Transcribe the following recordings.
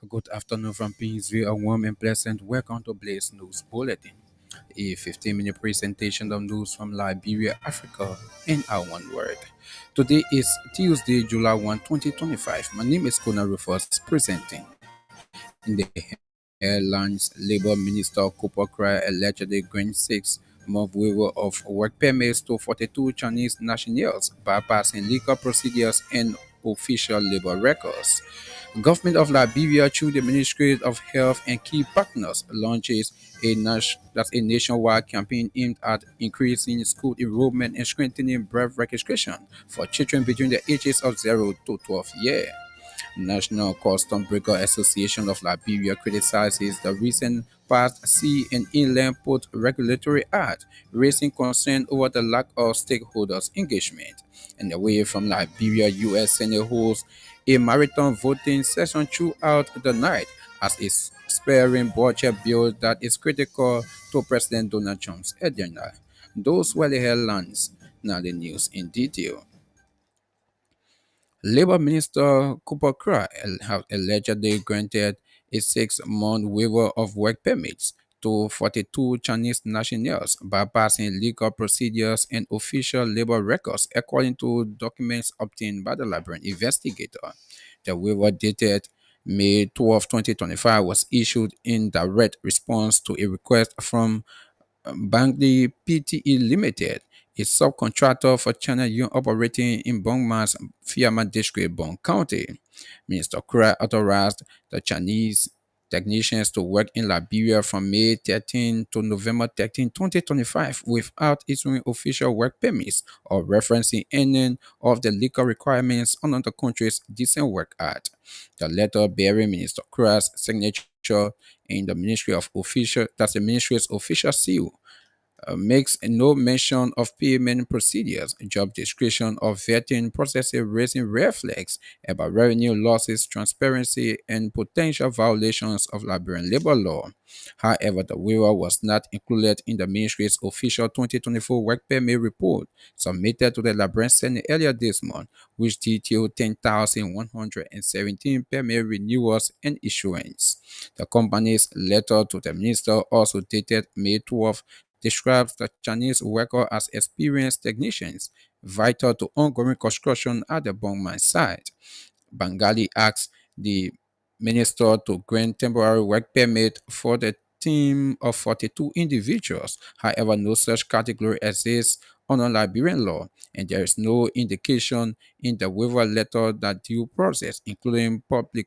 Good afternoon from Pinsville, a warm and pleasant welcome to Blaze News Bulletin, a 15-minute presentation of news from Liberia, Africa, in our one word. Today is Tuesday, July 1, 2025. My name is Kona Rufus, presenting. In the headlines, Labour Minister Cooper Cry allegedly granted 6-month waiver of work permits to 42 Chinese nationals, bypassing legal procedures and official labor records. Government of Liberia, through the Ministry of Health and key partners, launches that's a nationwide campaign aimed at increasing school enrollment and strengthening birth registration for children between the ages of 0 to 12 years. National Custom Breaker Association of Liberia criticizes the recent passed Sea and Inland Port Regulatory Act, raising concern over the lack of stakeholders' engagement. And away from Liberia, U.S. Senate holds a marathon voting session throughout the night as a sparing budget bill that is critical to President Donald Trump's agenda. Those were the headlines. Now the news in detail. Labour Minister Cooper Cry have allegedly granted a 6-month waiver of work permits to 42 Chinese nationals, bypassing legal procedures and official labor records, according to documents obtained by the Liberian investigator. The waiver dated May 12, 2025 was issued in direct response to a request from Bangli Pte. Limited, a subcontractor for China Yuan operating in Bongma's Fiama District, Bong County. Minister Kura authorized the Chinese technicians to work in Liberia from May 13 to November 13, 2025 without issuing official work permits or referencing any of the legal requirements under the country's Decent Work Act. The letter bearing Minister Kura's signature in the the ministry's official seal makes no mention of payment procedures, job description, or vetting processes, raising red flags about revenue losses, transparency, and potential violations of Liberian labor law. However, the waiver was not included in the ministry's official 2024 work permit report submitted to the Liberian Senate earlier this month, which detailed 10,117 permit renewals and issuance. The company's letter to the minister, also dated May 12, describes the Chinese worker as experienced technicians, vital to ongoing construction at the Bongman site. Bengali asked the minister to grant temporary work permit for the team of 42 individuals. However, no such category exists under Liberian law, and there is no indication in the waiver letter that due process, including public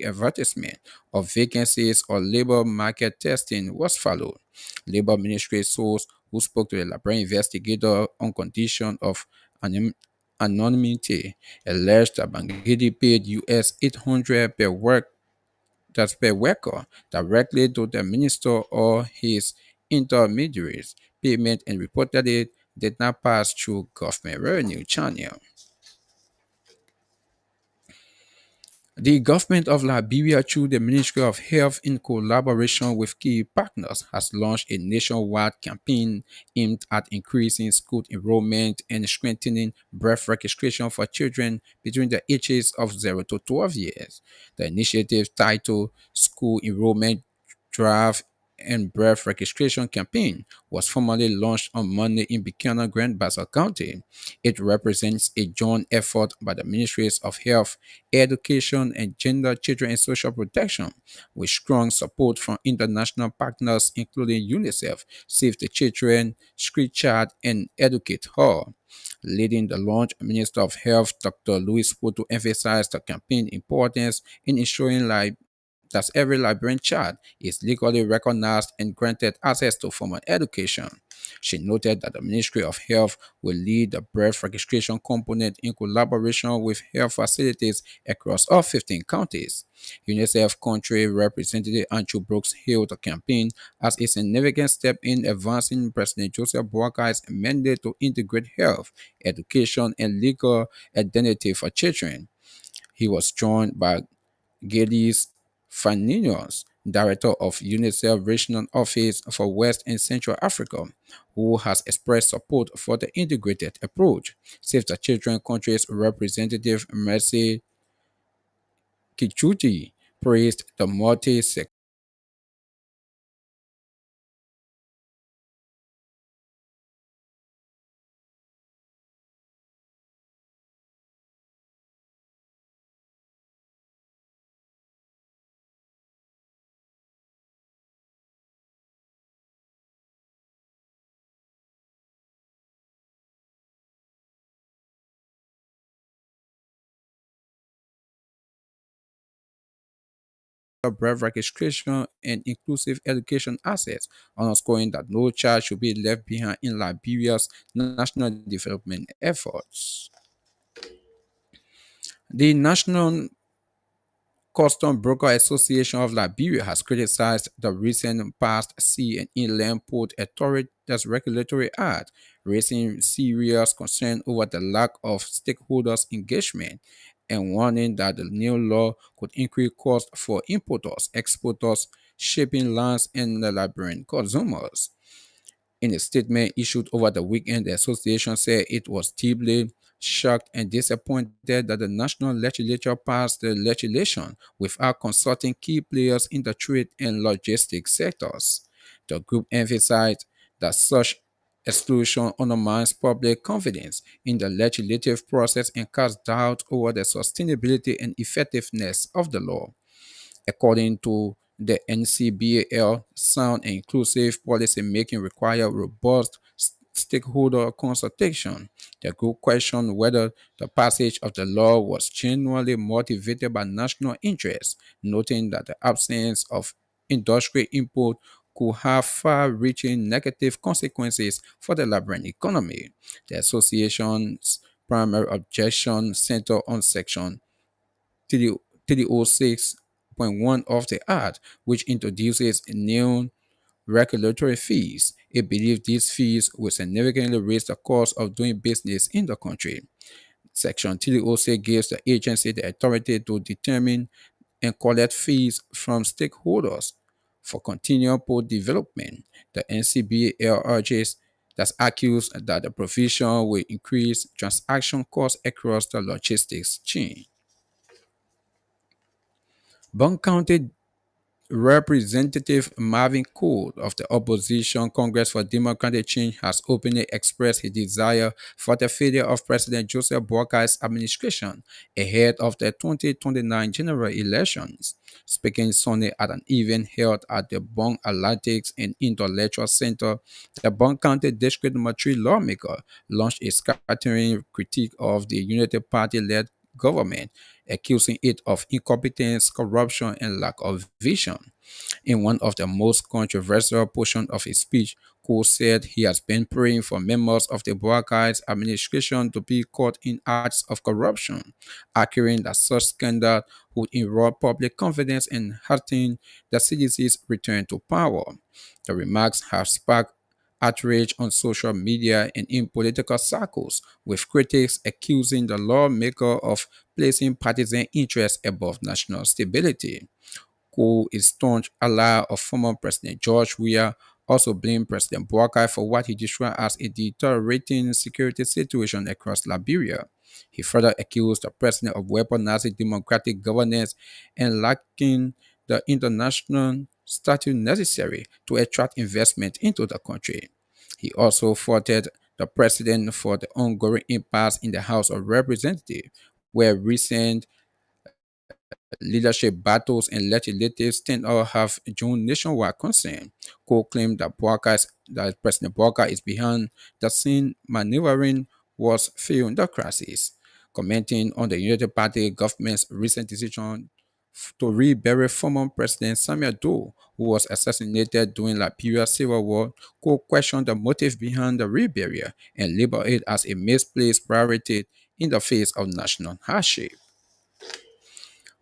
advertisement of vacancies or labor market testing, was followed. Labor Ministry source who spoke to the Liberian investigator on condition of anonymity alleged that Bangladesh paid US 800 per worker directly to the minister or his intermediaries. Payment and reportedly did not pass through government revenue channel. The government of Liberia, through the Ministry of Health in collaboration with key partners, has launched a nationwide campaign aimed at increasing school enrollment and strengthening birth registration for children between the ages of 0 to 12 years. The initiative, titled School Enrollment Drive and Birth Registration Campaign, was formally launched on Monday in Buchanan, Grand Bassa County. It represents a joint effort by the Ministries of Health, Education, and Gender, Children, and Social Protection, with strong support from international partners including UNICEF, Save the Children, Street Child, and Educate Her. Leading the launch, Minister of Health Dr. Louis Poto emphasized the campaign importance in ensuring that every Liberian child is legally recognized and granted access to formal education. She noted that the Ministry of Health will lead the birth registration component in collaboration with health facilities across all 15 counties. UNICEF Country Representative Andrew Brooks hailed the campaign as a significant step in advancing President Joseph Boakai's mandate to integrate health, education, and legal identity for children. He was joined by Geddes Faninos, director of UNICEF Regional Office for West and Central Africa, who has expressed support for the integrated approach. Save the Children country's representative Mercy Kichuti praised the multi breadth registration and inclusive education access, underscoring that no child should be left behind in Liberia's national development efforts. The National Custom Broker Association of Liberia has criticized the recent passed Sea and Inland Port Authority's Regulatory Act, raising serious concern over the lack of stakeholders' engagement and warning that the new law could increase costs for importers, exporters, shipping lines, and the Liberian consumers. In a statement issued over the weekend, the association said it was deeply shocked and disappointed that the national legislature passed the legislation without consulting key players in the trade and logistics sectors. The group emphasized that such exclusion undermines public confidence in the legislative process and casts doubt over the sustainability and effectiveness of the law. According to the NCBAL, sound and inclusive policy making require robust stakeholder consultation. The group questioned whether the passage of the law was genuinely motivated by national interest, noting that the absence of industrial input could have far-reaching negative consequences for the Liberian economy. The association's primary objection centered on Section 306.1 of the Act, which introduces new regulatory fees. It believes these fees will significantly raise the cost of doing business in the country. Section 306 gives the agency the authority to determine and collect fees from stakeholders for continual port development. The NCBA urges that's accused that the provision will increase transaction costs across the logistics chain. Bond County Representative Marvin Cole of the opposition Congress for Democratic Change has openly expressed his desire for the failure of President Joseph Boakai's administration ahead of the 2029 general elections. Speaking Sunday at an event held at the Bong Athletics and Intellectual Center, the Bong County District Number 3 lawmaker launched a scattering critique of the United Party-led government, accusing it of incompetence, corruption, and lack of vision. In one of the most controversial portions of his speech, Cole said he has been praying for members of the Boakai's administration to be caught in acts of corruption, arguing that such scandal would erode public confidence and hasten the citizens' return to power. The remarks have sparked outrage on social media and in political circles, with critics accusing the lawmaker of placing partisan interests above national stability. Who is staunch ally of former President George Weah, also blamed President Boakai for what he described as a deteriorating security situation across Liberia. He further accused the president of weaponizing democratic governance and lacking the international status necessary to attract investment into the country. He also faulted the president for the ongoing impasse in the House of Representatives, where recent leadership battles and legislative standoff have drawn nationwide concern. Cole claimed that President Boakai is behind the scene maneuvering was failed crisis, commenting on the United Party government's recent decision to rebury former President Samuel Doe, who was assassinated during Liberia's civil war. Cole questioned the motive behind the reburial and labeled it as a misplaced priority in the face of national hardship.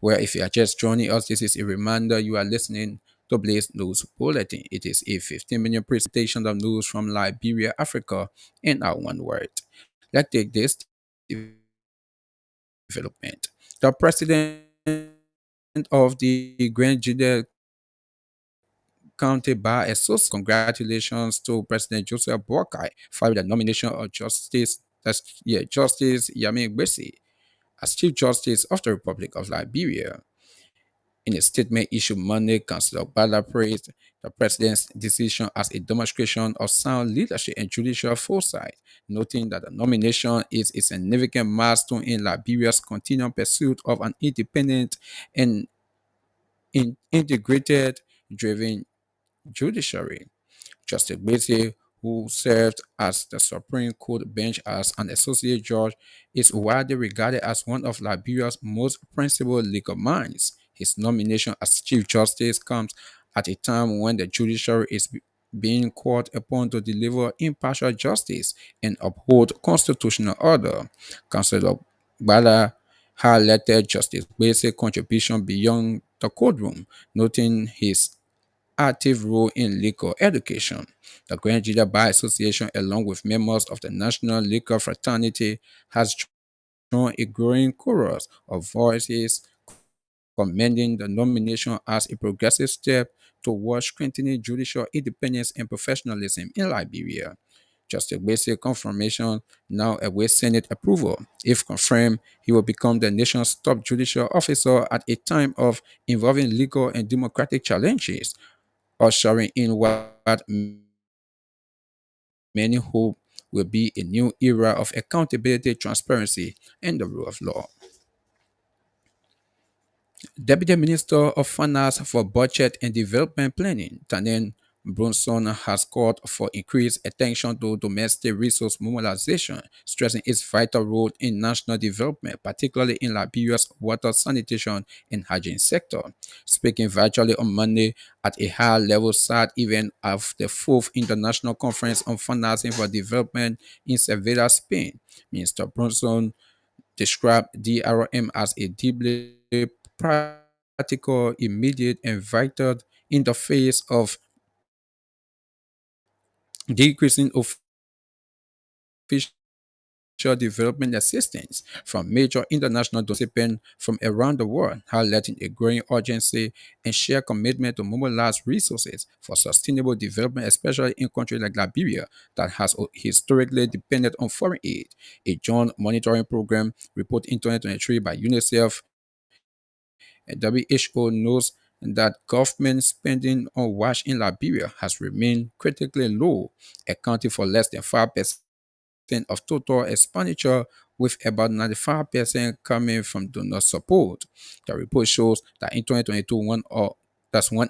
Well, if you are just joining us, this is a reminder you are listening to Blaze News Bulletin. It is a 15-minute presentation of news from Liberia, Africa, in our one word. Let's take this development. The president of the Grand Judea County Bar Association, congratulations to President Joseph Boakai for the nomination of Justice Yami Gbesi as Chief Justice of the Republic of Liberia. In a statement issued Monday, Councillor Bala praised the president's decision as a demonstration of sound leadership and judicial foresight, noting that the nomination is a significant milestone in Liberia's continued pursuit of an independent and integrated driven judiciary. Justice Gbese, who served as the Supreme Court bench as an associate judge, is widely regarded as one of Liberia's most principled legal minds. His nomination as Chief Justice comes at a time when the judiciary is being called upon to deliver impartial justice and uphold constitutional order. Councillor Bala highlighted Justice Gbese's contribution beyond the courtroom, noting his active role in legal education. The Grand Judicial Bar Association, along with members of the National Legal Fraternity, has joined a growing chorus of voices commending the nomination as a progressive step towards strengthening judicial independence and professionalism in Liberia. Justice Gbese confirmation now awaits Senate approval. If confirmed, he will become the nation's top judicial officer at a time of involving legal and democratic challenges, ushering in what many hope will be a new era of accountability, transparency, and the rule of law. Deputy Minister of Finance for Budget and Development Planning, Tanen Brunson, has called for increased attention to domestic resource mobilization, stressing its vital role in national development, particularly in Liberia's water, sanitation, and hygiene sector. Speaking virtually on Monday at a high-level side event of the fourth International Conference on Financing for Development in Sevilla, Spain, Minister Brunson described DRM as a deeply practical, immediate, and vital in the face of decreasing official development assistance from major international participants from around the world, highlighting a growing urgency and shared commitment to mobilize resources for sustainable development, especially in countries like Liberia that has historically depended on foreign aid. A joint monitoring program report in 2023 by UNICEF and WHO knows that government spending on WASH in Liberia has remained critically low, accounting for less than 5% of total expenditure, with about 95% coming from donor support. The report shows that in 2022, one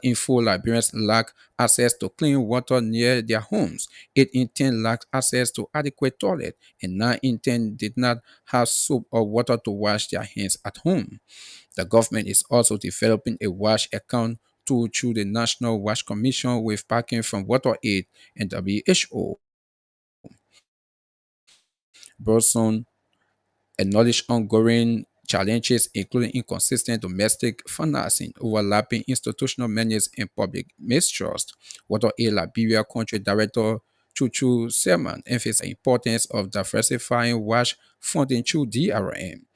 in four Liberians lack access to clean water near their homes. 8 in 10 lacked access to adequate toilet, and 9 in 10 did not have soap or water to wash their hands at home. The government is also developing a WASH account tool through the National WASH Commission with backing from WaterAid and WHO. Burson acknowledged ongoing challenges, including inconsistent domestic financing, overlapping institutional mandates, and public mistrust. WaterAid Liberia Country Director Chuchu Selman emphasized the importance of diversifying WASH funding through DRM.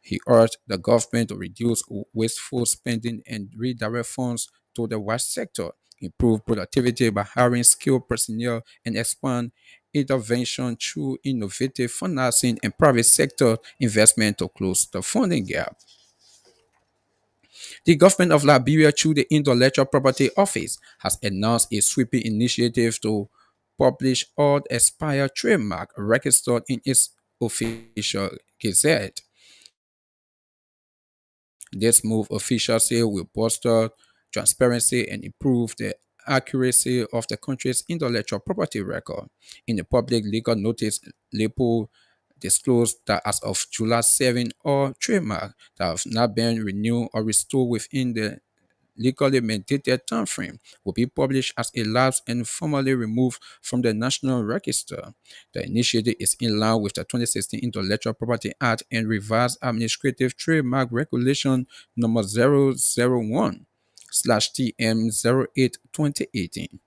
He urged the government to reduce wasteful spending and redirect funds to the WASH sector, improve productivity by hiring skilled personnel, and expand intervention through innovative financing and private sector investment to close the funding gap. The government of Liberia, through the Intellectual Property Office, has announced a sweeping initiative to publish all expired trademark registered in its official gazette. This move, officials say, will bolster transparency and improve the accuracy of the country's intellectual property record. In a public legal notice, LIPO disclosed that as of July 7, all trademarks that have not been renewed or restored within the legally mandated timeframe will be published as a lapse and formally removed from the National Register. The initiative is in line with the 2016 Intellectual Property Act and revised Administrative Trademark Regulation number 001/TM08 2018.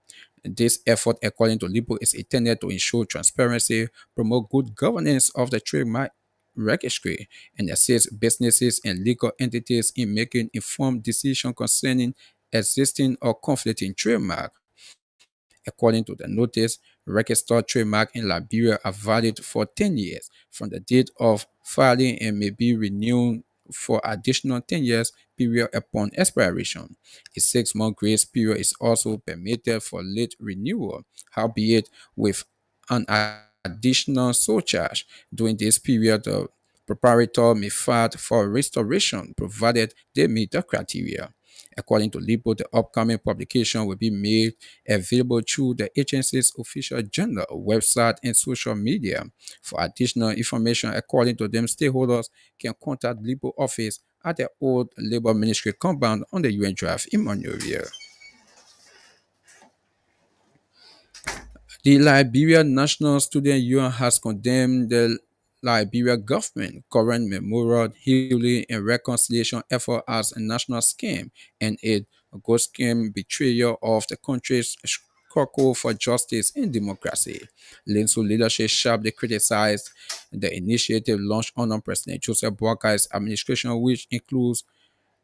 This effort, according to LIPO, is intended to ensure transparency, promote good governance of the trademark registry, and assist businesses and legal entities in making informed decisions concerning existing or conflicting trademark. According to the notice, registered trademark in Liberia are valid for 10 years from the date of filing and may be renewed for additional 10 years period upon expiration. A 6-month grace period is also permitted for late renewal, albeit with an additional surcharge. During this period, the preparator may file for restoration provided they meet the criteria. According to Lipo, the upcoming publication will be made available through the agency's official journal, website, and social media. For additional information, according to them, stakeholders can contact Lipo office at the old Labor Ministry compound on the UN Drive in Monrovia. The Liberia National Student Union has condemned the Liberia government current memorial healing and reconciliation effort as a national scam and a ghost scheme betrayal of the country's struggle for justice and democracy. Linsu leadership sharply criticized the initiative launched under President Joseph Boakai's administration, which includes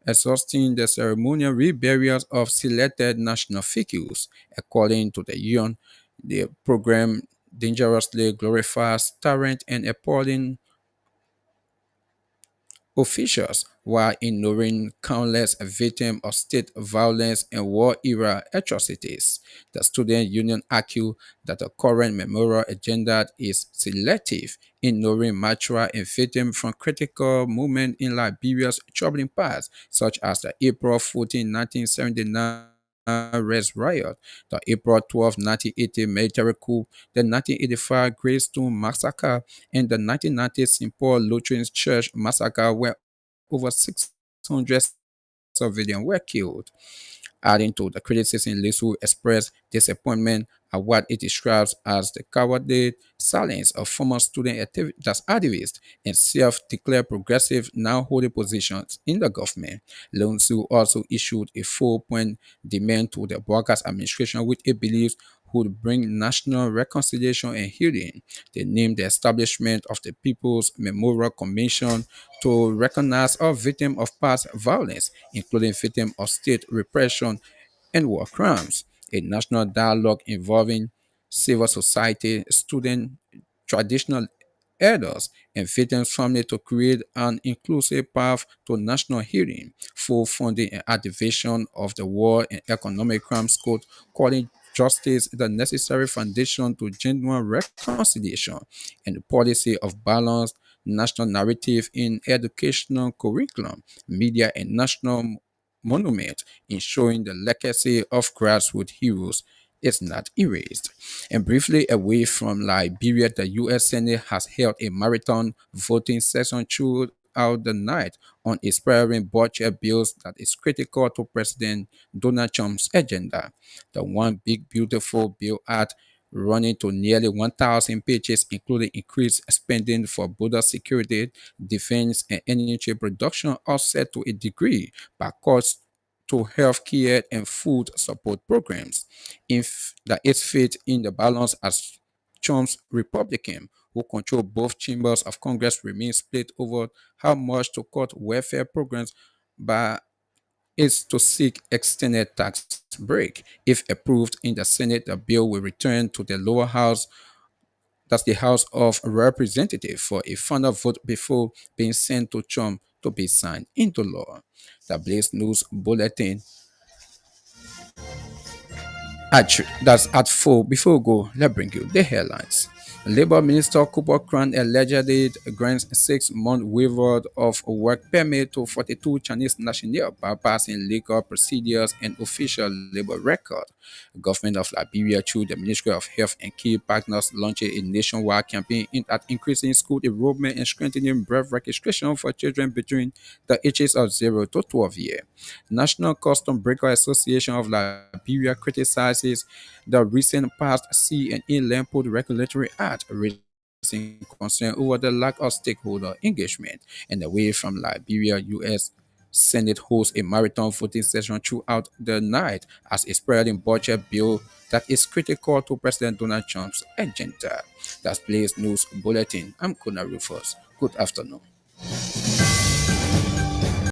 exhausting the ceremonial reburials of selected national figures. According to the UN, the program dangerously glorifies tyrant and appalling officials while ignoring countless victims of state violence and war era atrocities. The student union argued that the current memorial agenda is selective, ignoring mature and victims from critical moments in Liberia's troubling past, such as the April 14, 1979 Res Riot, the April 12, 1980 military coup, the 1985 Greystone Massacre, and the 1990 St. Paul Lutheran Church Massacre, where over 600 civilians were killed. Adding to the criticism, Lisu expressed disappointment at what it describes as the cowardly silence of former student activists and self-declared progressive now holding positions in the government. Lisu also issued a 4-point demand to the Boakas administration, which it believes would bring national reconciliation and healing. They named the establishment of the People's Memorial Commission to recognize all victims of past violence, including victims of state repression and war crimes. A national dialogue involving civil society, student, traditional elders, and victims' families to create an inclusive path to national healing, full funding and activation of the War and Economic Crimes Court, calling justice the necessary foundation to genuine reconciliation, and the policy of balanced national narrative in educational curriculum, media, and national monument, ensuring the legacy of grassroots heroes is not erased. And briefly away from Liberia, the U.S. Senate has held a marathon voting session throughout the night on expiring budget bills that is critical to President Donald Trump's agenda. The One Big Beautiful Bill Act running to nearly 1,000 pages, including increased spending for border security, defense, and energy production, offset to a degree by cuts to healthcare and food support programs. If that is fit in the balance as Trump's Republican, who control both chambers of Congress, remain split over how much to cut welfare programs by is to seek extended tax break. If approved in the Senate, the bill will return to the lower house, that's the House of Representatives, for a final vote before being sent to Trump to be signed into law. The Blaze News Bulletin that's at 4. Before we go, let's bring you the headlines. Labor Minister Cooper Cran allegedly grants 6-month waiver of work permit to 42 Chinese nationals, bypassing legal procedures and official labor record. The government of Liberia, through the Ministry of Health and key partners, launched a nationwide campaign aimed at increasing school enrollment and strengthening birth registration for children between the ages of 0 to 12 years. National Custom Breaker Association of Liberia criticizes the recent passed Sea and Inland Port Regulatory Act, raising concern over the lack of stakeholder engagement. And away from Liberia, U.S. Senate holds a marathon voting session throughout the night as a spreading budget bill that is critical to President Donald Trump's agenda. That's Blaze News Bulletin. I'm Kuna Rufus. Good afternoon.